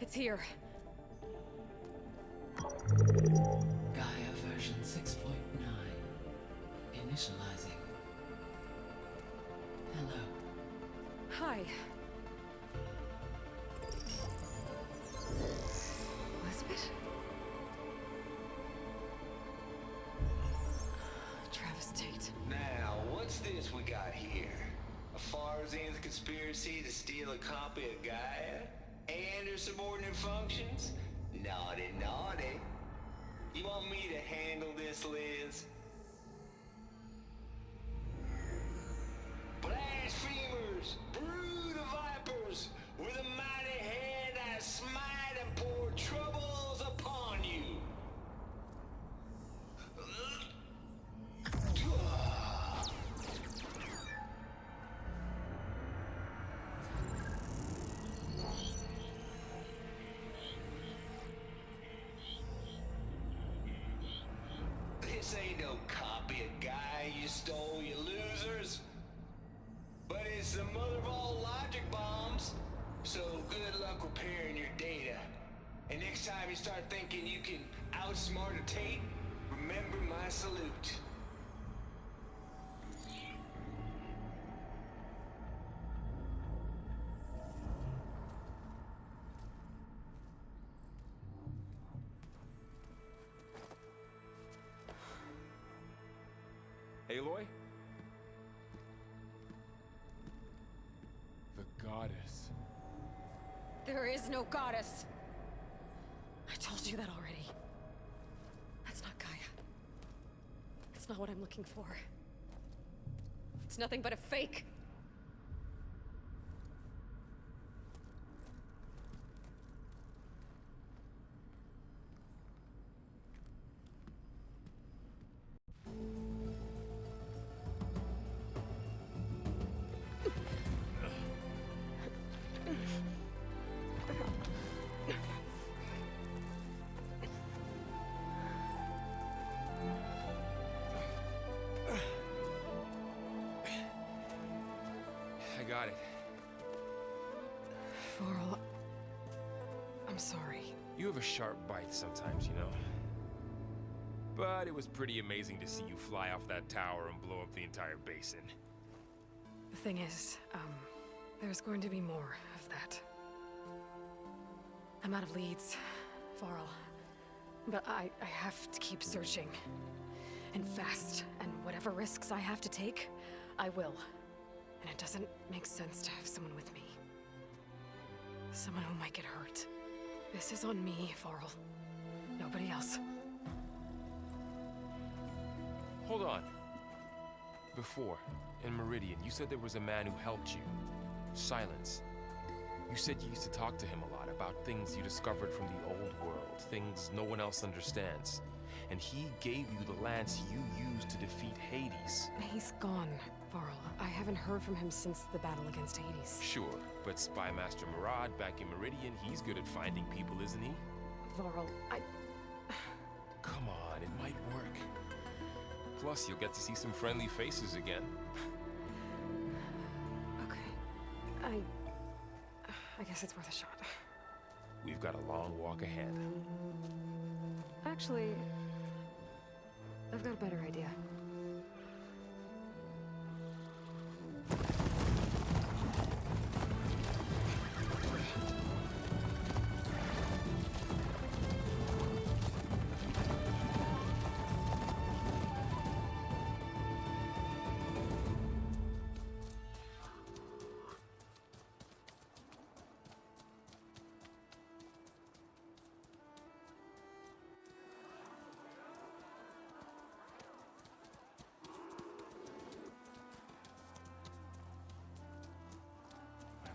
It's here. Gaia version 6.9. Initializing. Hello. Hi. Elizabeth? Travis Tate. Now, what's this we got here? A Farzan's conspiracy to steal a copy of Gaia? And her subordinate functions? Naughty, naughty. You want me to handle this, Liz? Blasphemers! Brood of vipers! With a mighty hand I smite and pour troubles upon you! This ain't no copy of Gaia you stole, you losers. But it's the mother of all logic bombs. So good luck repairing your data. And next time you start thinking you can outsmart a Tate, remember my salute. Aloy? The goddess. There is no goddess. I told you that already. That's not Gaia. It's not what I'm looking for. It's nothing but a fake. I got it. Varl, I'm sorry. You have a sharp bite sometimes, you know. But it was pretty amazing to see you fly off that tower and blow up the entire basin. The thing is, there's going to be more of that. I'm out of leads, Varl. But I have to keep searching. And fast. And whatever risks I have to take, I will. And it doesn't make sense to have someone with me. Someone who might get hurt. This is on me, Varl. Nobody else. Hold on. Before, in Meridian, you said there was a man who helped you. Silence. You said you used to talk to him a lot about things you discovered from the old world, things no one else understands. And he gave you the lance you used to defeat Hades. He's gone, Varl. I haven't heard from him since the battle against Hades. Sure, but Spymaster Murad back in Meridian, he's good at finding people, isn't he? Varl, Come on, it might work. Plus, you'll get to see some friendly faces again. Okay. I guess it's worth a shot. We've got a long walk ahead. Actually, I've got a better idea.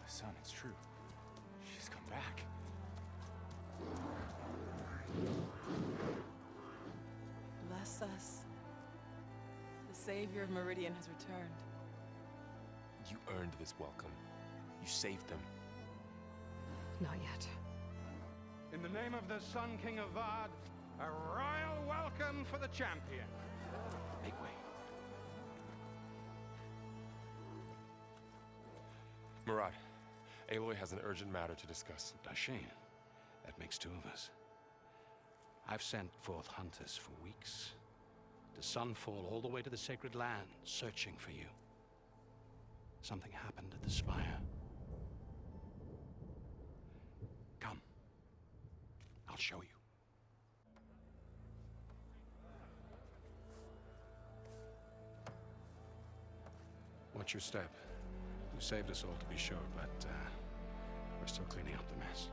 Son, it's true. She's come back. Bless us. The savior of Meridian has returned. You earned this welcome. You saved them. Not yet. In the name of the Sun King of Vard, a royal welcome for the champion. Make way. Murad, Aloy has an urgent matter to discuss. Dashane, That makes two of us. I've sent forth hunters for weeks, to sunfall all the way to the sacred land, searching for you. Something happened at the spire. Come. I'll show you. Watch your step. You saved us all, to be sure, but we're still cleaning up the mess.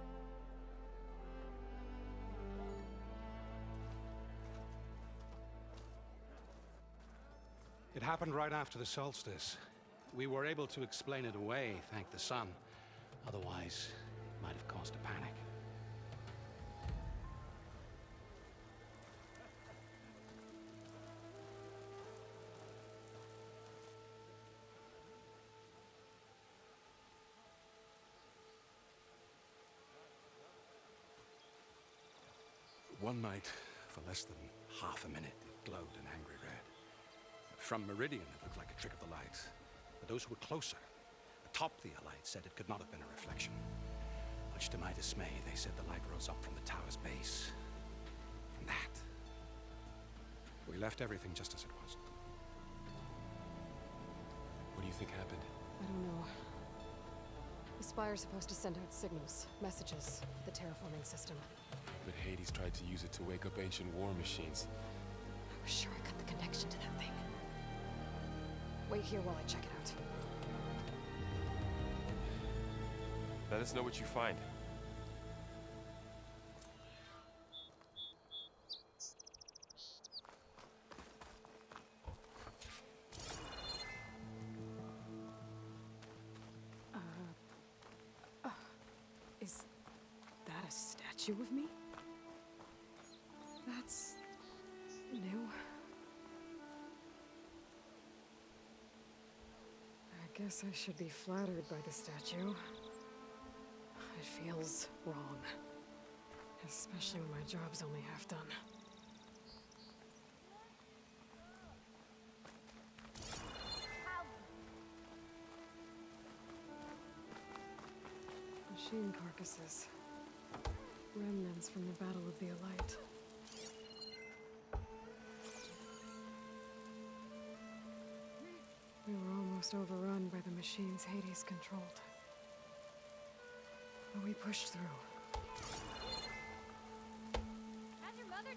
It happened right after the solstice. We were able to explain it away, thank the sun. Otherwise, it might have caused a panic. One night, for less than half a minute, it glowed an angry red. From Meridian, it looked like a trick of the light. But those who were closer, atop the light, said it could not have been a reflection. Much to my dismay, they said the light rose up from the tower's base. From that. We left everything just as it was. What do you think happened? I don't know. The Spire's supposed to send out signals, messages, for the terraforming system. But Hades tried to use it to wake up ancient war machines. I was sure I got the connection to that thing. Wait here while I check it out. Let us know what you find. Is that a statue of me? That's new. I guess I should be flattered by the statue. It feels wrong. Especially when my job's only half done. Machine carcasses. Remnants from the Battle of the Elite. We were almost overrun by the machines Hades controlled. But we pushed through. How's your mother?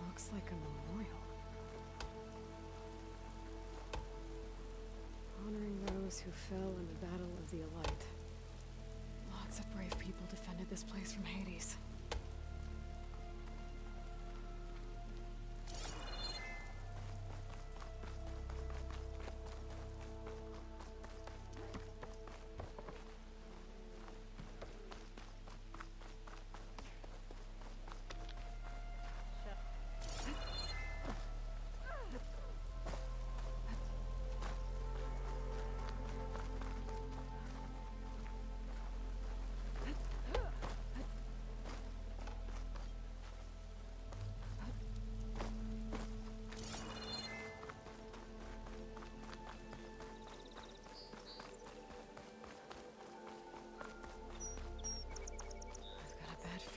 Looks like a memorial. Honoring those who fell in the Battle of the Elite. Lots of brave people defended this place from Hades.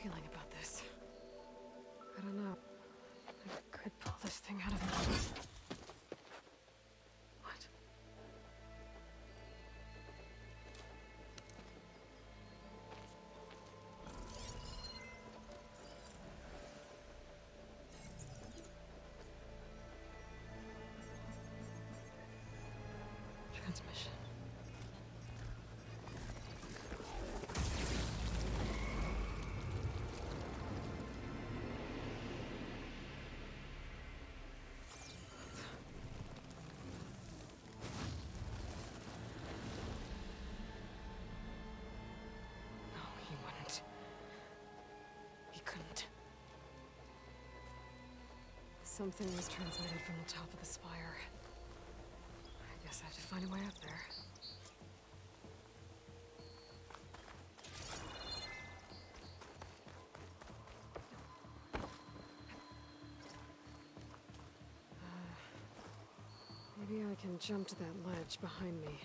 Feeling about this. I don't know. I could pull this thing out of me. What? Transmission. Something was transmitted from the top of the spire. I guess I have to find a way up there. Maybe I can jump to that ledge behind me.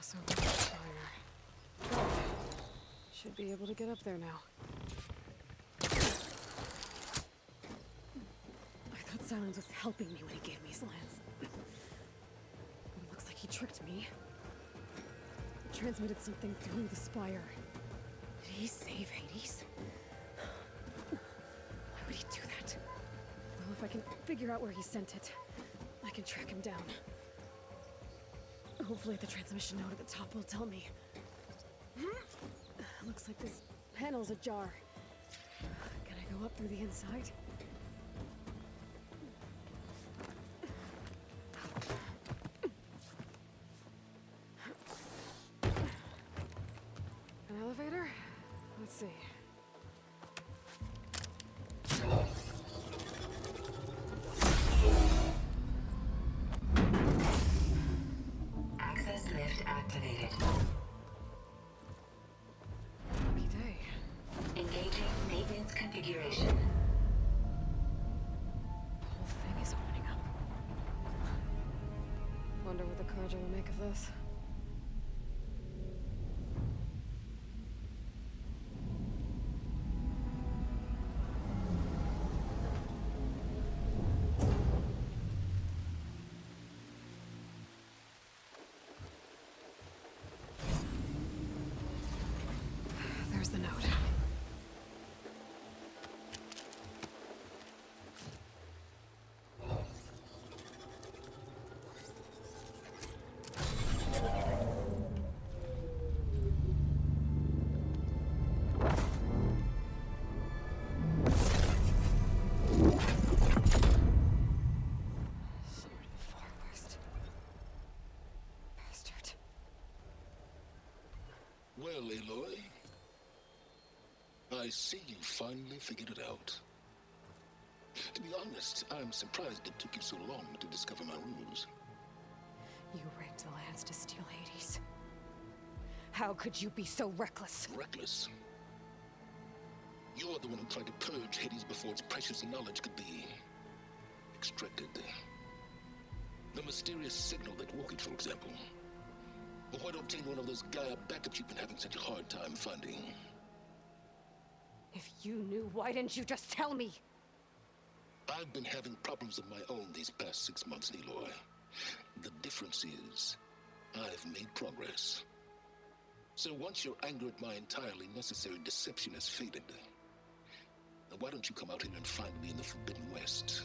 Crossover fire. Good. Should be able to get up there now. I thought Silence was helping me when he gave me slants. But it looks like he tricked me. He transmitted something through the spire. Did he save Hades? Why would he do that? Well, if I can figure out where he sent it, I can track him down. Hopefully the transmission note at the top will tell me. Looks like this panel's ajar. Can I go up through the inside? An elevator? Let's see. Access lift activated. Lucky day. Engaging maintenance configuration. The whole thing is opening up. Wonder what the Carja will make of this. There's the note. Sword of the Far West. Bastard. Well, Aloy, I see you finally figured it out. To be honest, I'm surprised it took you so long to discover my ruse. You rigged the lands to steal Hades. How could you be so reckless? Reckless. You're the one who tried to purge Hades before its precious knowledge could be extracted. The mysterious signal that woke it, for example. Or why not obtain one of those Gaia backups you've been having such a hard time finding? If you knew, why didn't you just tell me? I've been having problems of my own these past 6 months, Aloy. The difference is, I've made progress. So once your anger at my entirely necessary deception has faded, then why don't you come out here and find me in the Forbidden West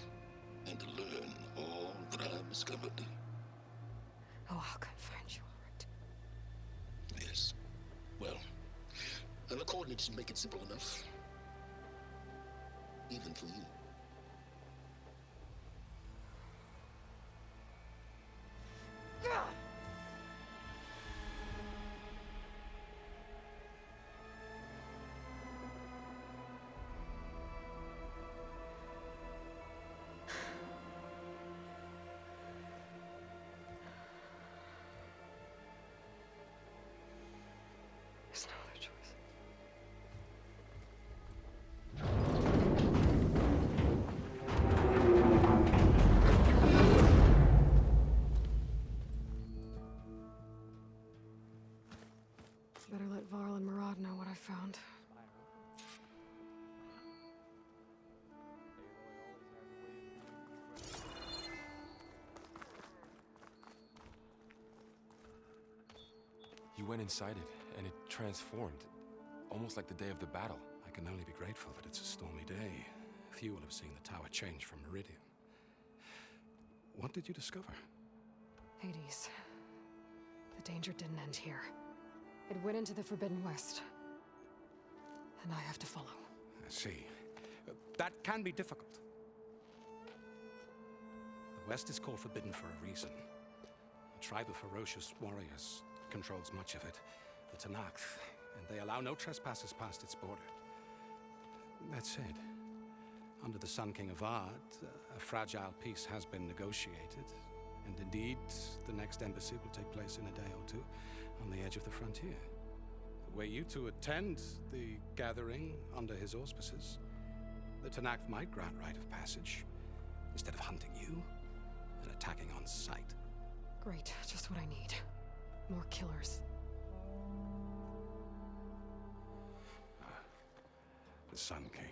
and learn all that I've discovered? Oh, I'll come find you, all right. Yes. Well, and the coordinates should make it simple enough. Even for you. There's no other choice. Better let Varl and Murad know what I found. You went inside it, and it transformed. Almost like the day of the battle. I can only be grateful that it's a stormy day. Few will have seen the tower change from Meridian. What did you discover? Hades. The danger didn't end here. It went into the Forbidden West. And I have to follow. I see. That can be difficult. The West is called Forbidden for a reason. A tribe of ferocious warriors controls much of it, the Tanakh, and they allow no trespassers past its border. That said, under the Sun King of Ard, a fragile peace has been negotiated, and indeed, the next embassy will take place in a day or two on the edge of the frontier. Were you to attend the gathering under his auspices, the Tanakh might grant right of passage, instead of hunting you and attacking on sight. Great, just what I need. More killers. The Sun King.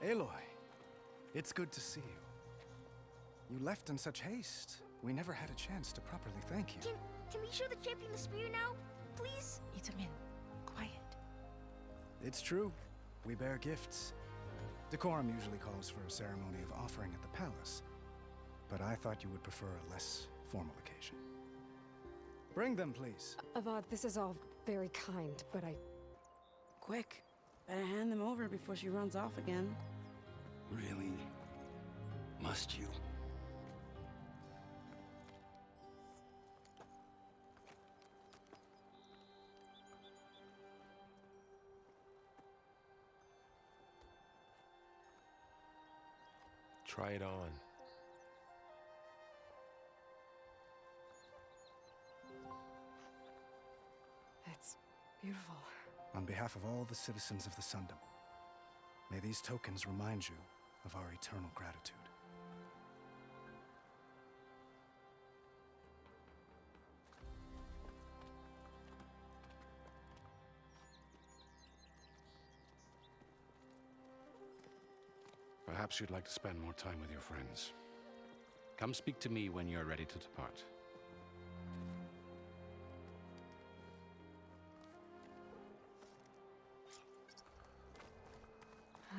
Aloy, it's good to see you. You left in such haste. We never had a chance to properly thank you. Can we show the champion the spear now? Please? Itamin, quiet. It's true. We bear gifts. Decorum usually calls for a ceremony of offering at the palace, but I thought you would prefer a less formal occasion. Bring them, please. Avad, this is all very kind, but Quick. Better hand them over before she runs off again. Really? Must you? Try it on. it's beautiful. On behalf of all the citizens of the Sundom, may these tokens remind you of our eternal gratitude. Perhaps you'd like to spend more time with your friends. Come speak to me when you're ready to depart.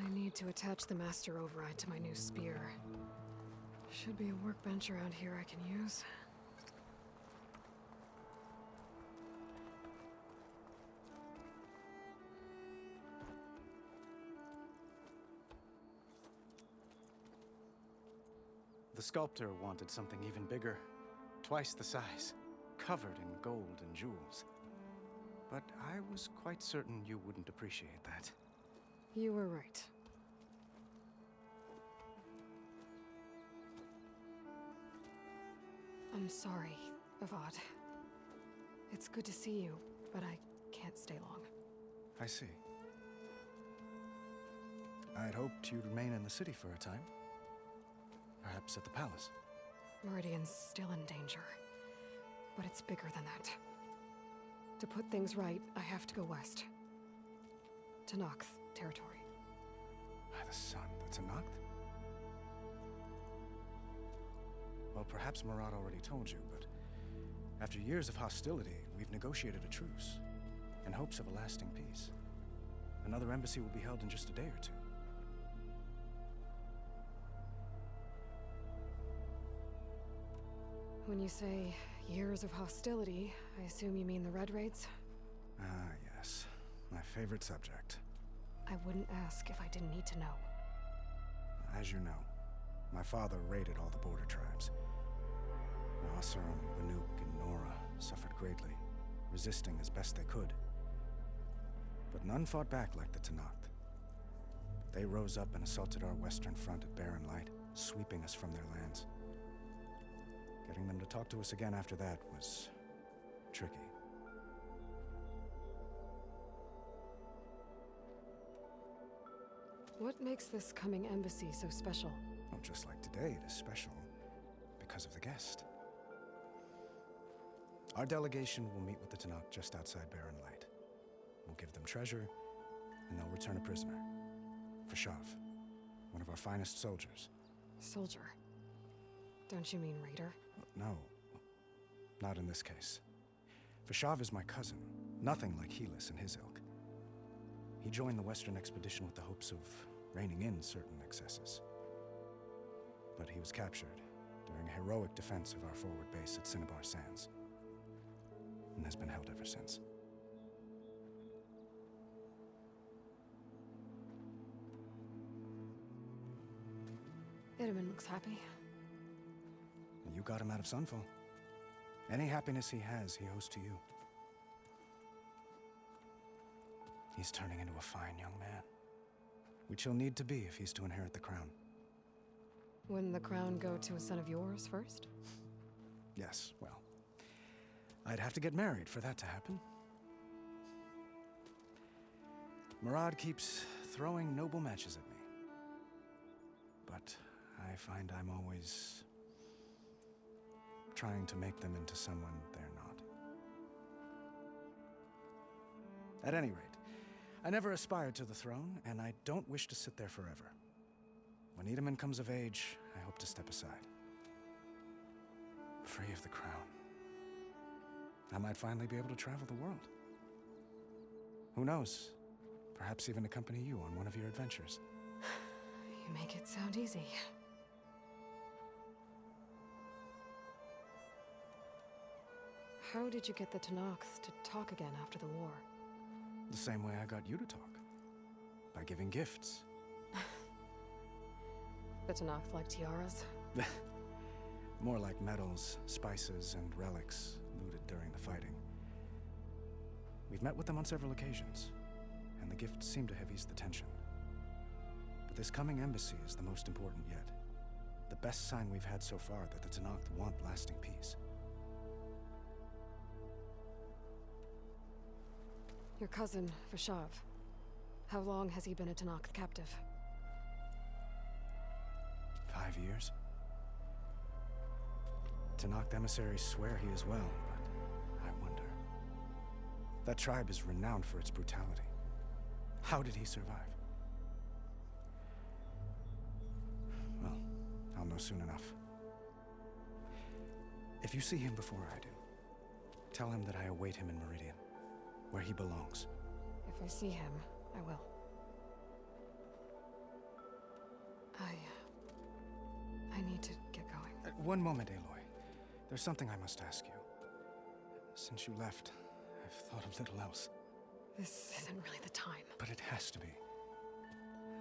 I need to attach the master override to my new spear. Should be a workbench around here I can use. The sculptor wanted something even bigger, twice the size, covered in gold and jewels. But I was quite certain you wouldn't appreciate that. You were right. I'm sorry, Avad. It's good to see you, but I can't stay long. I see. I'd hoped you'd remain in the city for a time. Perhaps at the palace. Meridian's still in danger, but it's bigger than that. To put things right, I have to go west. To Noct territory. By the sun, that's a Noct? Well, perhaps Murad already told you, but after years of hostility, we've negotiated a truce, in hopes of a lasting peace. Another embassy will be held in just a day or two. When you say years of hostility, I assume you mean the Red Raids? Ah, yes. My favorite subject. I wouldn't ask if I didn't need to know. As you know, my father raided all the border tribes. Oseram, Banuk, and Nora suffered greatly, resisting as best they could. But none fought back like the Tenakth. They rose up and assaulted our western front at Barren Light, sweeping us from their lands. Getting them to talk to us again after that was tricky. What makes this coming embassy so special? Well, just like today, it is special because of the guest. Our delegation will meet with the Tenakth just outside Barren Light. We'll give them treasure, and they'll return a prisoner. Fashav, one of our finest soldiers. Soldier? Don't you mean raider? No, not in this case. Fashav is my cousin, nothing like Helis and his ilk. He joined the Western expedition with the hopes of reining in certain excesses. But he was captured during a heroic defense of our forward base at Cinnabar Sands, and has been held ever since. Itaman looks happy. You got him out of Sunfall. Any happiness he has, he owes to you. He's turning into a fine young man, which he'll need to be if he's to inherit the crown. Wouldn't the crown go to a son of yours first? Yes, well, I'd have to get married for that to happen. Murad keeps throwing noble matches at me. But I find I'm always trying to make them into someone they're not. At any rate, I never aspired to the throne, and I don't wish to sit there forever. When Edaman comes of age, I hope to step aside. Free of the crown. I might finally be able to travel the world. Who knows? Perhaps even accompany you on one of your adventures. You make it sound easy. How did you get the Tenakth to talk again after the war? The same way I got you to talk. By giving gifts. The Tenakth like tiaras? More like medals, spices, and relics looted during the fighting. We've met with them on several occasions, and the gifts seem to have eased the tension. But this coming embassy is the most important yet. The best sign we've had so far that the Tenakth want lasting peace. Your cousin, Vashav. How long has he been a Tenakth captive? 5 years. Tenakth emissaries swear he is well, but I wonder. That tribe is renowned for its brutality. How did he survive? Well, I'll know soon enough. If you see him before I do, tell him that I await him in Meridian, where he belongs. If I see him, I will. I need to get going. One moment, Aloy. There's something I must ask you. Since you left, I've thought of little else. This isn't really the time. But it has to be.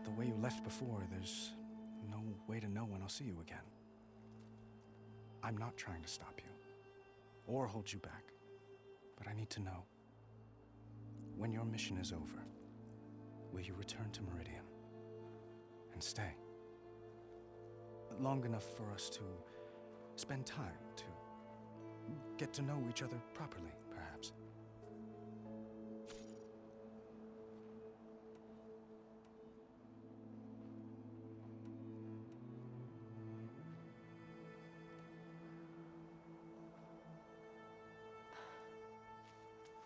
The way you left before, there's no way to know when I'll see you again. I'm not trying to stop you, or hold you back. But I need to know. When your mission is over, will you return to Meridian? And stay? Long enough for us to spend time, to get to know each other properly, perhaps.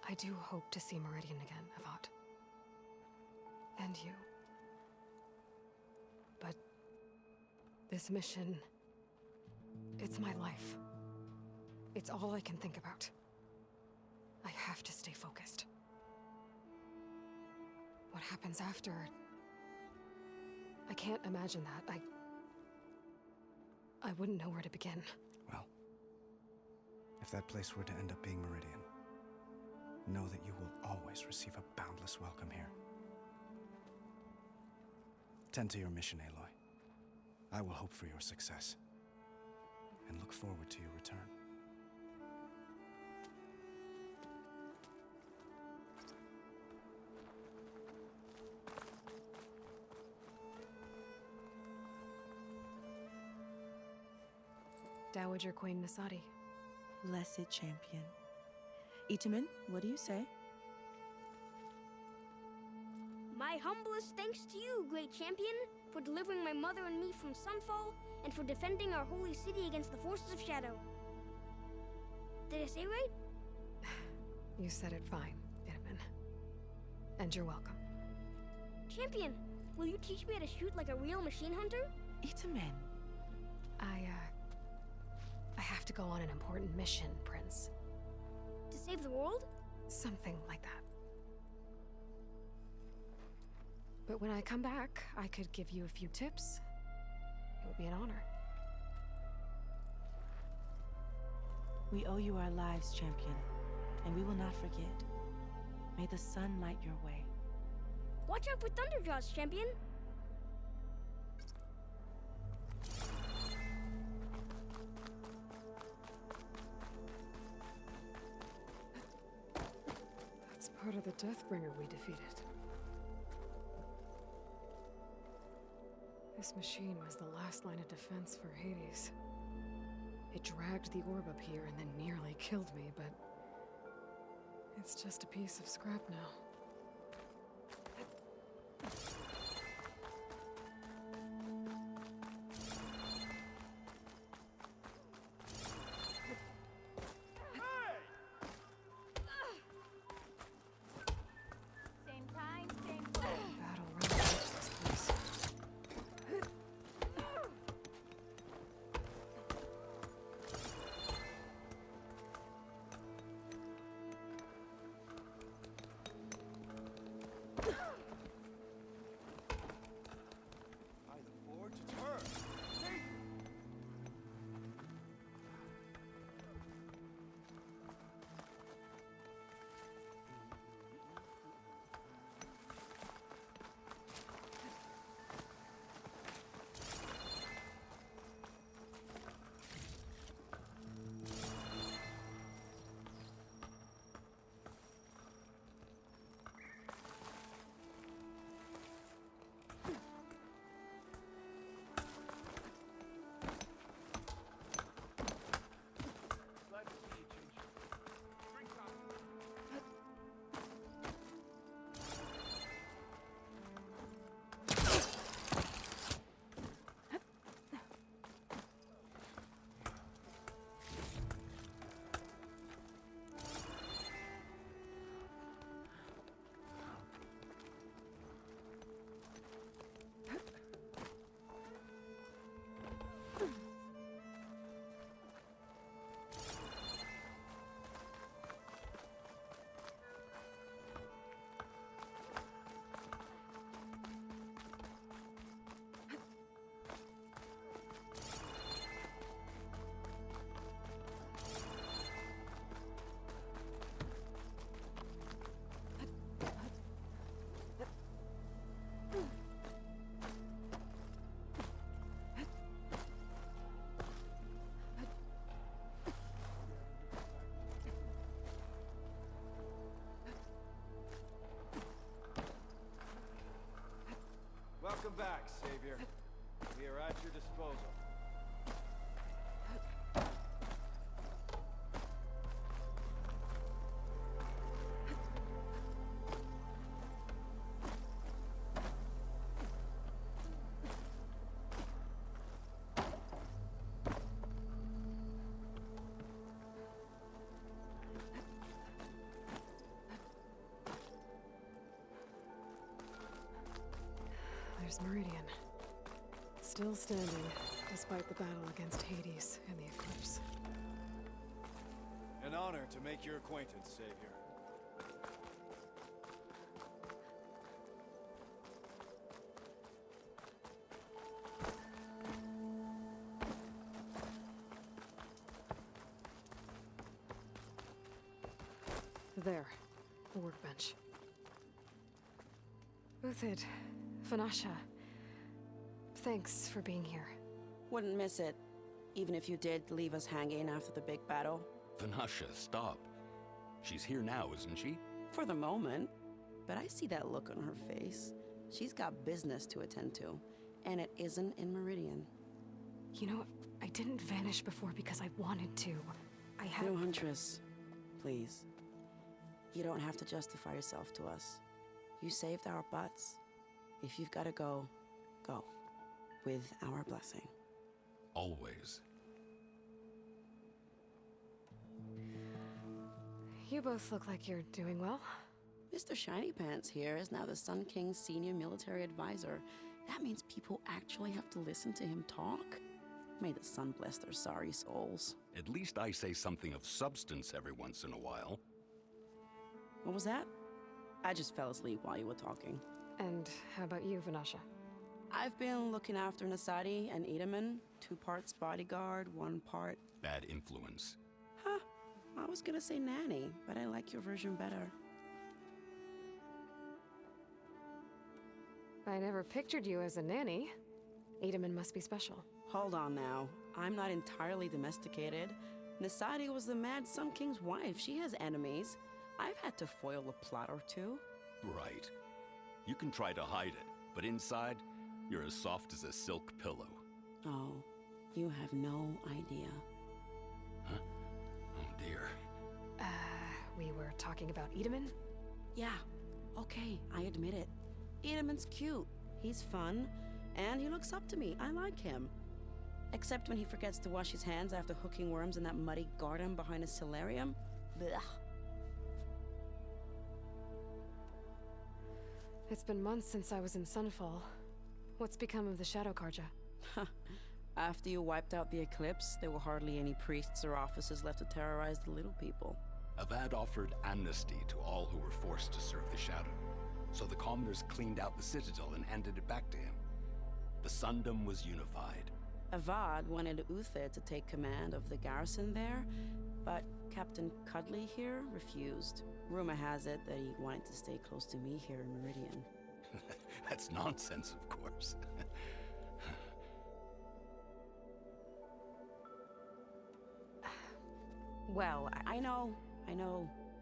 I do hope to see Meridian again, Avad. And you. But this mission, it's my life. It's all I can think about. I have to stay focused. What happens after? I can't imagine that. I wouldn't know where to begin. Well, if that place were to end up being Meridian, know that you will always receive a boundless welcome here. Tend to your mission, Aloy. I will hope for your success, and look forward to your return. Dowager Queen Nasadi. Blessed champion. Itamen, what do you say? My humblest thanks to you, great champion, for delivering my mother and me from Sunfall, and for defending our holy city against the forces of Shadow. Did I say right? You said it fine, Itamen. And you're welcome. Champion, will you teach me how to shoot like a real machine hunter? Itamen. I have to go on an important mission, Prince. To save the world? Something like that. But when I come back, I could give you a few tips. It would be an honor. We owe you our lives, champion, and we will not forget. May the sun light your way. Watch out for Thunderjaws, champion! That's part of the Deathbringer we defeated. This machine was the last line of defense for Hades. It dragged the orb up here and then nearly killed me, but it's just a piece of scrap now. Welcome back, Savior. We are at your disposal. There's Meridian. Still standing, despite the battle against Hades and the Eclipse. An honor to make your acquaintance, Savior. There, the workbench. Uthid, Vanasha, thanks for being here. Wouldn't miss it, even if you did leave us hanging after the big battle. Vanasha, stop. She's here now, isn't she? For the moment. But I see that look on her face. She's got business to attend to, and it isn't in Meridian. You know, I didn't vanish before because I wanted to. I had... No, Huntress. Please. You don't have to justify yourself to us. You saved our butts. If you've got to go, go. With our blessing. Always. You both look like you're doing well. Mr. Shiny Pants here is now the Sun King's senior military advisor. That means people actually have to listen to him talk? May the sun bless their sorry souls. At least I say something of substance every once in a while. What was that? I just fell asleep while you were talking. And how about you, Vanasha? I've been looking after Nasadi and Edaman. 2 parts bodyguard, 1 part... Bad influence. Huh. I was gonna say nanny, but I like your version better. I never pictured you as a nanny. Edaman must be special. Hold on now. I'm not entirely domesticated. Nasadi was the Mad Sun King's wife. She has enemies. I've had to foil a plot or 2. Right. You can try to hide it, but inside, you're as soft as a silk pillow. Oh, you have no idea. Huh? Oh dear. We were talking about Edaman? Yeah, okay, I admit it. Edaman's cute, he's fun, and he looks up to me. I like him. Except when he forgets to wash his hands after hooking worms in that muddy garden behind a solarium. Blech. It's been months since I was in Sunfall. What's become of the Shadow Karja? After you wiped out the Eclipse, there were hardly any priests or officers left to terrorize the little people. Avad offered amnesty to all who were forced to serve the Shadow. So the commoners cleaned out the Citadel and handed it back to him. The Sundom was unified. Avad wanted Uthid to take command of the garrison there, but Captain Cuddly here refused. Rumor has it that he wanted to stay close to me here in Meridian. That's nonsense, of course. Well, I know.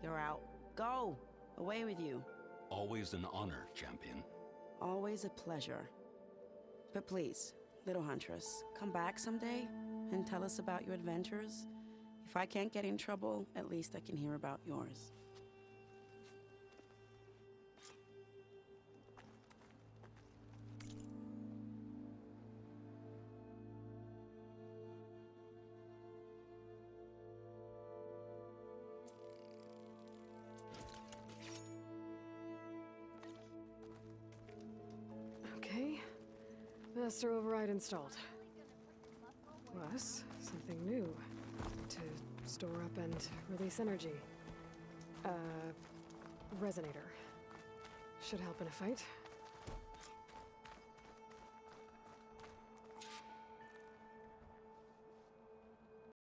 You're out. Go! Away with you. Always an honor, champion. Always a pleasure. But please, little Huntress, come back someday and tell us about your adventures. If I can't get in trouble, at least I can hear about yours. Okay. Master override installed. Plus, something new. To store up and release energy. Resonator. Should help in a fight.